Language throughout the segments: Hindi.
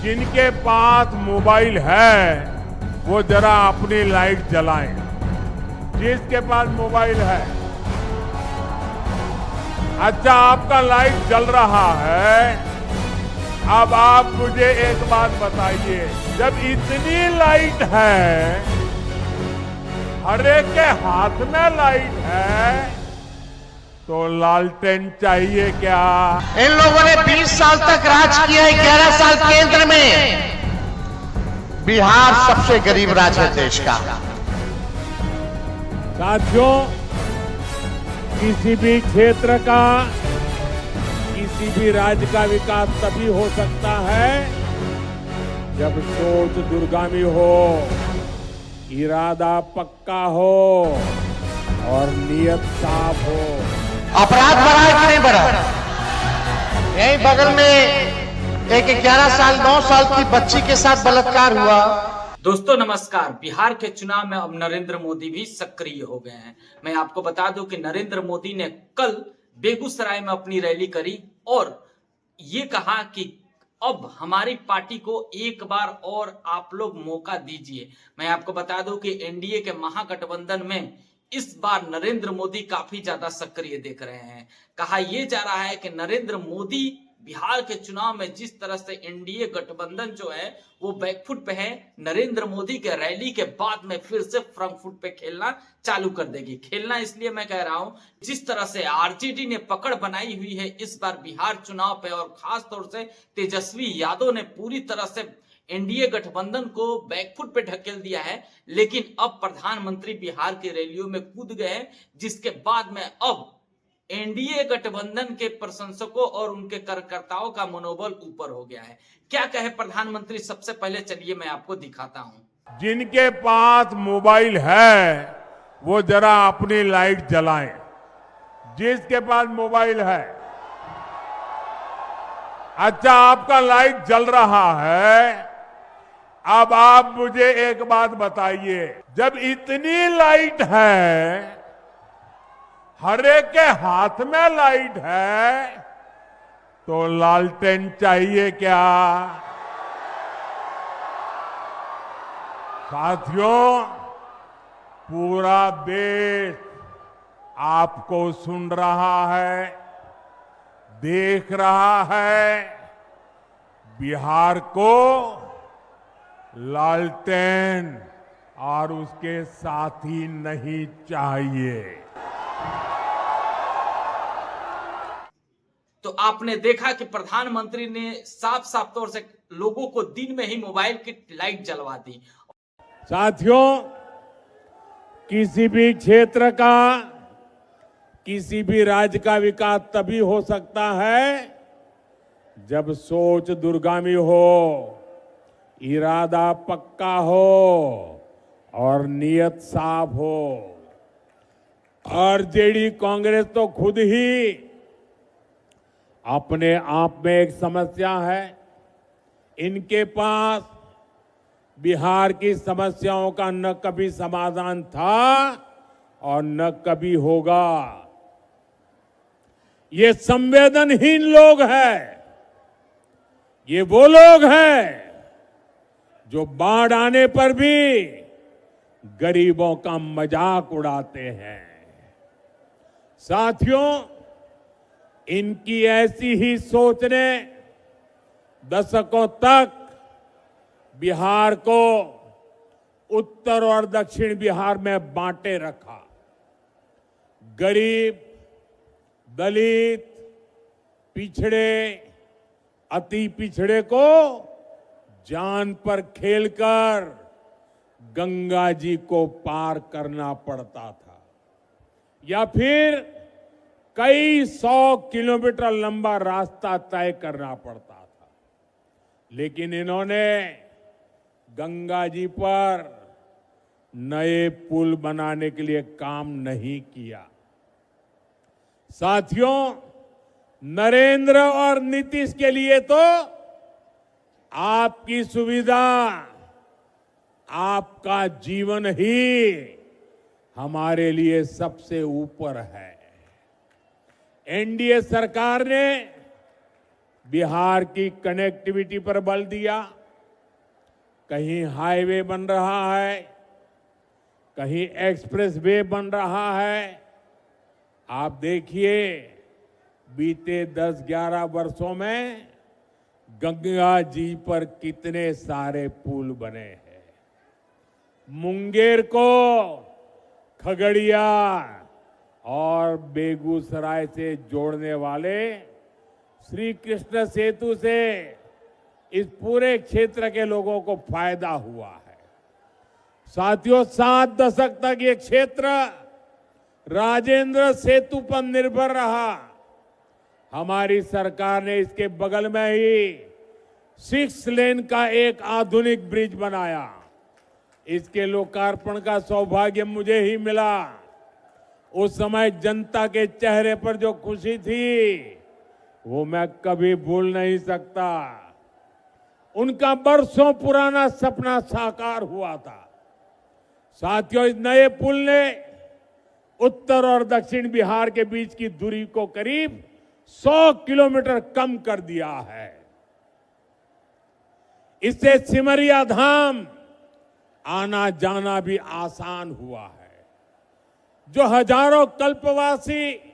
जिनके पास मोबाइल है वो जरा अपनी लाइट जलाएं। जिसके पास मोबाइल है, अच्छा आपका लाइट जल रहा है। अब आप मुझे एक बात बताइए, जब इतनी लाइट है, हर एक के हाथ में लाइट है, तो लालटेन चाहिए क्या? इन लोगों ने 20 साल तक राज किया है, 11 साल केंद्र में। बिहार सबसे गरीब राज्य है देश का। साथियों, किसी भी क्षेत्र का, किसी भी राज्य का विकास तभी हो सकता है जब सोच दूरगामी हो, इरादा पक्का हो और नीयत साफ हो। अपराध बढ़ा है कि नहीं बढ़ा? यहीं बगल में एक 11 साल 9 साल की बच्ची के साथ बलात्कार हुआ। दोस्तों नमस्कार। बिहार के चुनाव में अब नरेंद्र मोदी भी सक्रिय हो गए हैं। मैं आपको बता दूं कि नरेंद्र मोदी ने कल बेगूसराय में अपनी रैली करी और ये कहा कि अब हमारी पार्टी को एक बार और आप लोग मौका दीजिए। मैं आपको बता दूं कि एनडीए के महागठबंधन में इस बार नरेंद्र मोदी काफी ज्यादा सक्रिय दिख रहे हैं। कहा यह जा रहा है कि नरेंद्र मोदी बिहार के चुनाव में जिस तरह से एनडीए गठबंधन जो है वो बैकफुट पे है, नरेंद्र मोदी के रैली के बाद में फिर से फ्रंट फुट पे खेलना चालू कर देगी। खेलना इसलिए मैं कह रहा हूं, जिस तरह से आरजेडी ने पकड़ बनाई हुई है इस बार बिहार चुनाव पे, और खास तौर से तेजस्वी यादव ने पूरी तरह से एनडीए गठबंधन को बैकफुट पे ढकेल दिया है। लेकिन अब प्रधानमंत्री बिहार की रैलियों में कूद गए हैं, जिसके बाद में अब एनडीए गठबंधन के प्रशंसकों और उनके कार्यकर्ताओं का मनोबल ऊपर हो गया है। क्या कहे प्रधानमंत्री, सबसे पहले चलिए मैं आपको दिखाता हूं। जिनके पास मोबाइल है वो जरा अपनी लाइट जलाएं। जिसके पास मोबाइल है, अच्छा आपका लाइट जल रहा है। अब आप मुझे एक बात बताइए, जब इतनी लाइट है, हर एक के हाथ में लाइट है, तो लालटेन चाहिए क्या? साथियों, पूरा देश आपको सुन रहा है, देख रहा है। बिहार को लालटेन और उसके साथी नहीं चाहिए। तो आपने देखा कि प्रधानमंत्री ने साफ साफ तौर से लोगों को दिन में ही मोबाइल की लाइट जलवा दी। साथियों, किसी भी क्षेत्र का, किसी भी राज्य का विकास तभी हो सकता है जब सोच दूरगामी हो, इरादा पक्का हो और नीयत साफ हो। आरजेडी कांग्रेस तो खुद ही अपने आप में एक समस्या है। इनके पास बिहार की समस्याओं का न कभी समाधान था और न कभी होगा। ये संवेदनहीन लोग हैं। ये वो लोग हैं जो बाढ़ आने पर भी गरीबों का मजाक उड़ाते हैं। साथियों, इनकी ऐसी ही सोच ने दशकों तक बिहार को उत्तर और दक्षिण बिहार में बांटे रखा। गरीब, दलित, पिछड़े, अति पिछड़े को जान पर खेलकर गंगा जी को पार करना पड़ता था, या फिर कई 100 किलोमीटर लंबा रास्ता तय करना पड़ता था। लेकिन इन्होंने गंगा जी पर नए पुल बनाने के लिए काम नहीं किया। साथियों, नरेंद्र और नीतीश के लिए तो आपकी सुविधा, आपका जीवन ही हमारे लिए सबसे ऊपर है। एनडीए सरकार ने बिहार की कनेक्टिविटी पर बल दिया। कहीं हाईवे बन रहा है, कहीं एक्सप्रेस वे बन रहा है। आप देखिए, बीते 10-11 वर्षों में गंगा जी पर कितने सारे पुल बने हैं। मुंगेर को खगड़िया और बेगूसराय से जोड़ने वाले श्री कृष्ण सेतु से इस पूरे क्षेत्र के लोगों को फायदा हुआ है। साथियों, 7 दशक तक ये क्षेत्र राजेंद्र सेतु पर निर्भर रहा। हमारी सरकार ने इसके बगल में ही 6 लेन का एक आधुनिक ब्रिज बनाया। इसके लोकार्पण का सौभाग्य मुझे ही मिला। उस समय जनता के चेहरे पर जो खुशी थी, वो मैं कभी भूल नहीं सकता। उनका बरसों पुराना सपना साकार हुआ था। साथियों, इस नए पुल ने उत्तर और दक्षिण बिहार के बीच की दूरी को करीब 100 किलोमीटर कम कर दिया है। इससे सिमरिया धाम आना जाना भी आसान हुआ है। जो हजारों कल्पवासी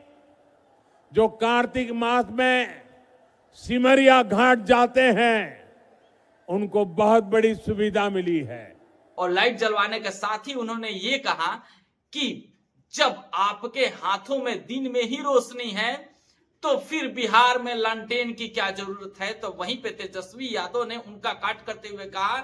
जो कार्तिक मास में सिमरिया घाट जाते हैं, उनको बहुत बड़ी सुविधा मिली है। और लाइट जलवाने के साथ ही उन्होंने ये कहा कि जब आपके हाथों में दिन में ही रोशनी है तो फिर बिहार में लालटेन की क्या जरूरत है। तो वहीं पे तेजस्वी यादव ने उनका काट करते हुए कहा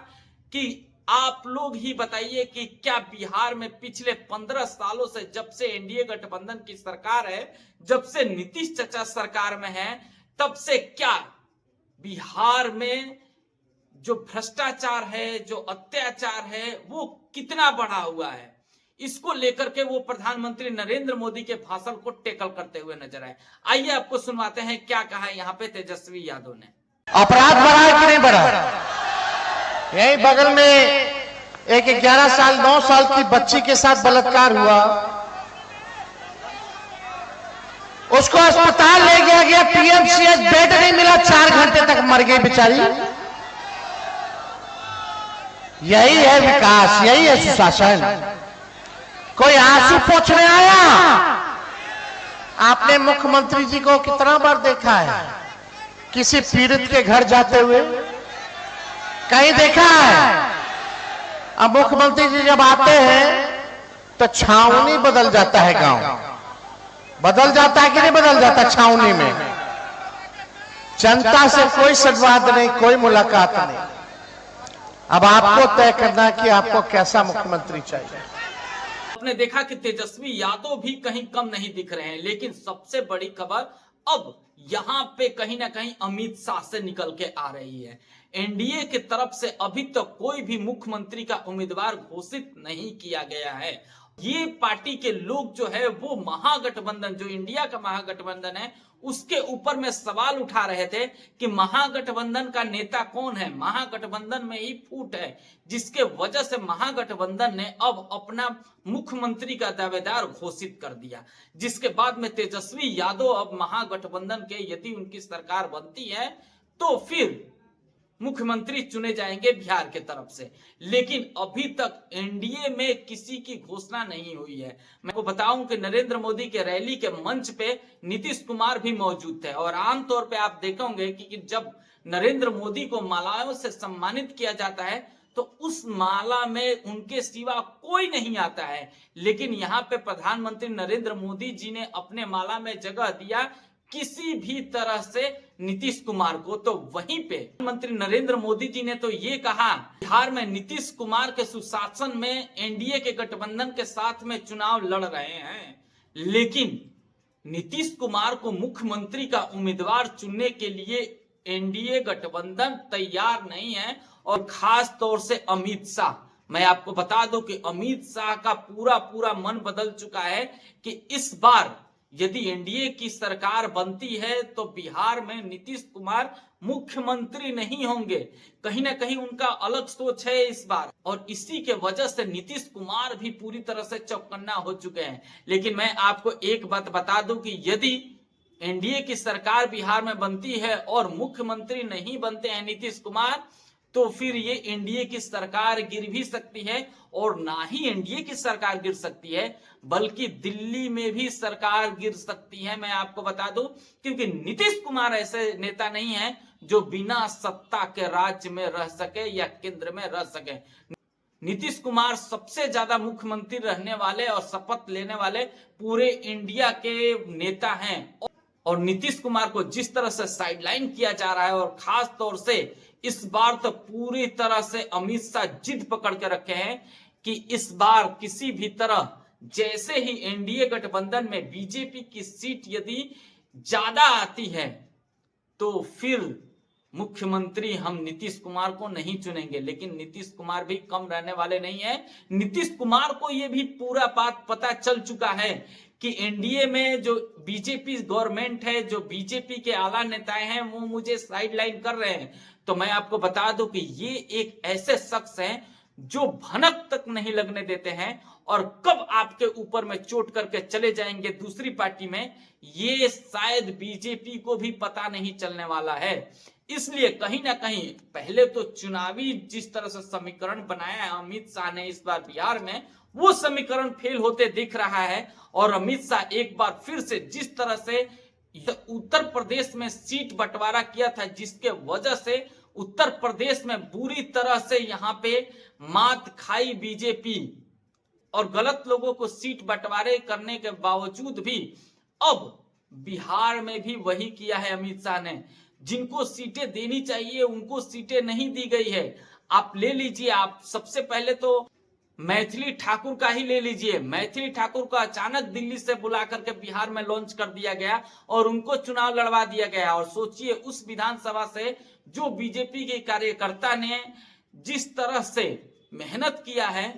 कि आप लोग ही बताइए कि क्या बिहार में पिछले 15 सालों से, जब से एनडीए गठबंधन की सरकार है, जब से नीतीश चाचा सरकार में है, तब से क्या बिहार में जो भ्रष्टाचार है, जो अत्याचार है, वो कितना बढ़ा हुआ है। इसको लेकर के वो प्रधानमंत्री नरेंद्र मोदी के भाषण को टेकल करते हुए नजर आए। आइए आपको सुनवाते हैं क्या कहा यहाँ पे तेजस्वी यादव ने। अपराध बढ़ा है कि नहीं बढ़ा? यही बगल में एक 11 साल 9 साल की बच्ची के साथ बलात्कार हुआ, उसको अस्पताल ले गया गया, पीएमसीएच बेड नहीं मिला, 4 घंटे तक मर गई बेचारी। यही है विकास, यही है सुशासन। कोई आंसू पोंछने आया? आपने मुख्यमंत्री जी को कितना बार देखा है किसी पीड़ित के घर जाते हुए? कहीं देखा है? अब मुख्यमंत्री जी जब आते हैं तो छावनी बदल जाता है, गांव बदल जाता है कि नहीं बदल जाता? छावनी में जनता से कोई संवाद नहीं, कोई मुलाकात नहीं। अब आपको तय करना कि आपको कैसा मुख्यमंत्री चाहिए। आपने देखा कि तेजस्वी यादव भी कहीं कम नहीं दिख रहे हैं, लेकिन सबसे बड़ी खबर अब यहां पे कहीं ना कहीं अमित शाह से निकल के आ रही है। एनडीए की तरफ से अभी तक कोई भी मुख्यमंत्री का उम्मीदवार घोषित नहीं किया गया है। ये पार्टी के लोग जो है वो महागठबंधन, जो इंडिया का महागठबंधन है, उसके ऊपर में सवाल उठा रहे थे कि महागठबंधन का नेता कौन है। महागठबंधन में ही फूट है, जिसके वजह से महागठबंधन ने अब अपना मुख्यमंत्री का दावेदार घोषित कर दिया, जिसके बाद में तेजस्वी यादव अब महागठबंधन के, यदि उनकी सरकार बनती है तो फिर मुख्यमंत्री चुने जाएंगे बिहार के तरफ से। लेकिन अभी तक एनडीए में किसी की घोषणा नहीं हुई है। मैं आपको बताऊं कि नरेंद्र मोदी के रैली के मंच पे नीतीश कुमार भी मौजूद थे, और आमतौर पे आप देखोगे कि जब नरेंद्र मोदी को मालाओं से सम्मानित किया जाता है तो उस माला में उनके सिवा कोई नहीं आता है। लेकिन यहाँ पे प्रधानमंत्री नरेंद्र मोदी जी ने अपने माला में जगह दिया किसी भी तरह से नीतीश कुमार को। तो वहीं पे प्रधानमंत्री नरेंद्र मोदी जी ने तो ये कहा, बिहार में नीतीश कुमार के सुशासन में एनडीए के गठबंधन के साथ में चुनाव लड़ रहे हैं, लेकिन नीतीश कुमार को मुख्यमंत्री का उम्मीदवार चुनने के लिए एनडीए गठबंधन तैयार नहीं है। और खास तौर से अमित शाह, मैं आपको बता दूं कि अमित शाह का पूरा मन बदल चुका है कि इस बार यदि एनडीए की सरकार बनती है तो बिहार में नीतीश कुमार मुख्यमंत्री नहीं होंगे। कहीं ना कहीं उनका अलग सोच है इस बार, और इसी के वजह से नीतीश कुमार भी पूरी तरह से चौकन्ना हो चुके हैं। लेकिन मैं आपको एक बात बता दूं कि यदि एनडीए की सरकार बिहार में बनती है और मुख्यमंत्री नहीं बनते हैं नीतीश कुमार, तो फिर ये एनडीए की सरकार गिर भी सकती है। और ना ही एनडीए की सरकार गिर सकती है, बल्कि दिल्ली में भी सरकार गिर सकती है, मैं आपको बता दूं। क्योंकि नीतीश कुमार ऐसे नेता नहीं है जो बिना सत्ता के राज्य में रह सके या केंद्र में रह सके। नीतीश कुमार सबसे ज्यादा मुख्यमंत्री रहने वाले और शपथ लेने वाले पूरे इंडिया के नेता हैं। और नीतीश कुमार को जिस तरह से साइडलाइन किया जा रहा है, और खास तौर से इस बार तो पूरी तरह से अमित शाह जिद पकड़ के रखे हैं कि इस बार किसी भी तरह, जैसे ही एनडीए गठबंधन में बीजेपी की सीट यदि ज्यादा आती है तो फिर मुख्यमंत्री हम नीतीश कुमार को नहीं चुनेंगे। लेकिन नीतीश कुमार भी कम रहने वाले नहीं है। नीतीश कुमार को यह भी पूरा बात पता चल चुका है कि एनडीए में जो बीजेपी गवर्नमेंट है, जो बीजेपी के आला नेताएं हैं, वो मुझे साइडलाइन कर रहे हैं। तो मैं आपको बता दूं कि ये एक ऐसे शख्स हैं जो भनक तक नहीं लगने देते हैं, और कब आपके ऊपर में चोट करके चले जाएंगे दूसरी पार्टी में, ये शायद बीजेपी को भी पता नहीं चलने वाला है। इसलिए कहीं ना कहीं पहले तो चुनावी जिस तरह से समीकरण बनाया है अमित शाह ने इस बार बिहार में, वो समीकरण फेल होते दिख रहा है। और अमित शाह एक बार फिर से जिस तरह से उत्तर प्रदेश में सीट बंटवारा किया था, जिसके वजह से उत्तर प्रदेश में बुरी तरह से यहां पे मात खाई बीजेपी, और गलत लोगों को सीट बंटवारे करने के बावजूद भी अब बिहार में भी वही किया है अमित शाह ने। जिनको सीटें देनी चाहिए उनको सीटें नहीं दी गई है। आप ले लीजिए, आप सबसे पहले तो मैथिली ठाकुर का ही ले लीजिए। मैथिली ठाकुर को अचानक दिल्ली से बुला करके बिहार में लॉन्च कर दिया गया और उनको चुनाव लड़वा दिया गया। और सोचिए उस विधानसभा से जो बीजेपी के कार्यकर्ता ने जिस तरह से मेहनत किया है,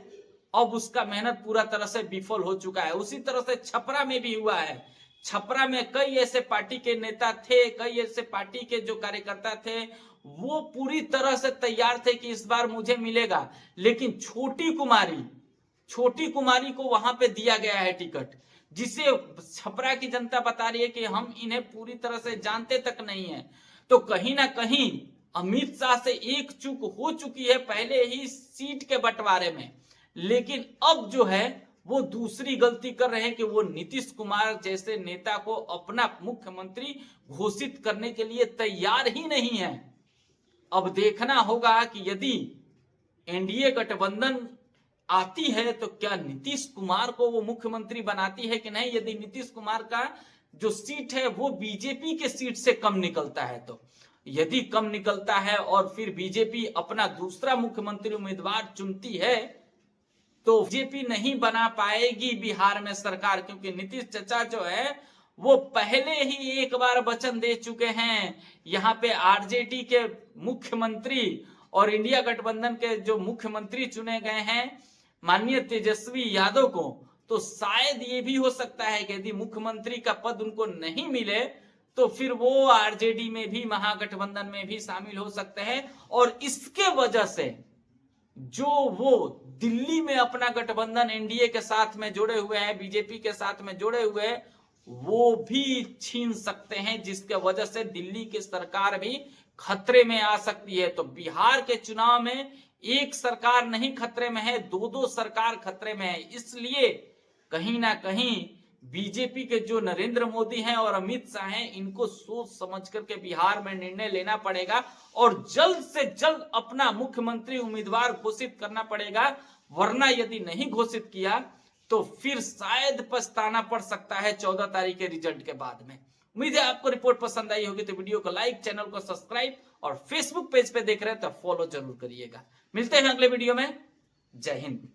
अब उसका मेहनत पूरा तरह से विफल हो चुका है। उसी तरह से छपरा में भी हुआ है। छपरा में कई ऐसे पार्टी के नेता थे, कई ऐसे पार्टी के जो कार्यकर्ता थे, वो पूरी तरह से तैयार थे कि इस बार मुझे मिलेगा, लेकिन छोटी कुमारी को वहां पे दिया गया है टिकट, जिसे छपरा की जनता बता रही है कि हम इन्हें पूरी तरह से जानते तक नहीं है। तो कहीं ना कहीं अमित शाह से एक चूक हो चुकी है पहले ही सीट के बंटवारे में, लेकिन अब जो है वो दूसरी गलती कर रहे हैं कि वो नीतीश कुमार जैसे नेता को अपना मुख्यमंत्री घोषित करने के लिए तैयार ही नहीं है। अब देखना होगा कि यदि एनडीए गठबंधन आती है तो क्या नीतीश कुमार को वो मुख्यमंत्री बनाती है कि नहीं। यदि नीतीश कुमार का जो सीट है वो बीजेपी के सीट से कम निकलता है, तो यदि कम निकलता है और फिर बीजेपी अपना दूसरा मुख्यमंत्री उम्मीदवार चुनती है, तो बीजेपी नहीं बना पाएगी बिहार में सरकार, क्योंकि नीतीश चाचा जो है वो पहले ही एक बार वचन दे चुके हैं। यहाँ पे आरजेडी के मुख्यमंत्री और इंडिया गठबंधन के जो मुख्यमंत्री चुने गए हैं माननीय तेजस्वी यादव को, तो शायद ये भी हो सकता है कि यदि मुख्यमंत्री का पद उनको नहीं मिले तो फिर वो आरजेडी में भी, महागठबंधन में भी शामिल हो सकते हैं। और इसके वजह से जो वो दिल्ली में अपना गठबंधन एनडीए के साथ में जुड़े हुए हैं, बीजेपी के साथ में जुड़े हुए हैं, वो भी छीन सकते हैं, जिसके वजह से दिल्ली की सरकार भी खतरे में आ सकती है। तो बिहार के चुनाव में एक सरकार नहीं खतरे में है, दो सरकार खतरे में है। इसलिए कहीं ना कहीं बीजेपी के जो नरेंद्र मोदी हैं और अमित शाह हैं, इनको सोच समझ करके बिहार में निर्णय लेना पड़ेगा और जल्द से जल्द अपना मुख्यमंत्री उम्मीदवार घोषित करना पड़ेगा। वरना यदि नहीं घोषित किया तो फिर शायद पछताना पड़ सकता है 14 तारीख के रिजल्ट के बाद में। उम्मीद है आपको रिपोर्ट पसंद आई होगी, तो वीडियो को लाइक, चैनल को सब्सक्राइब और फेसबुक पेज पे देख रहे हैं तो फॉलो जरूर करिएगा। मिलते हैं अगले वीडियो में। जय हिंद।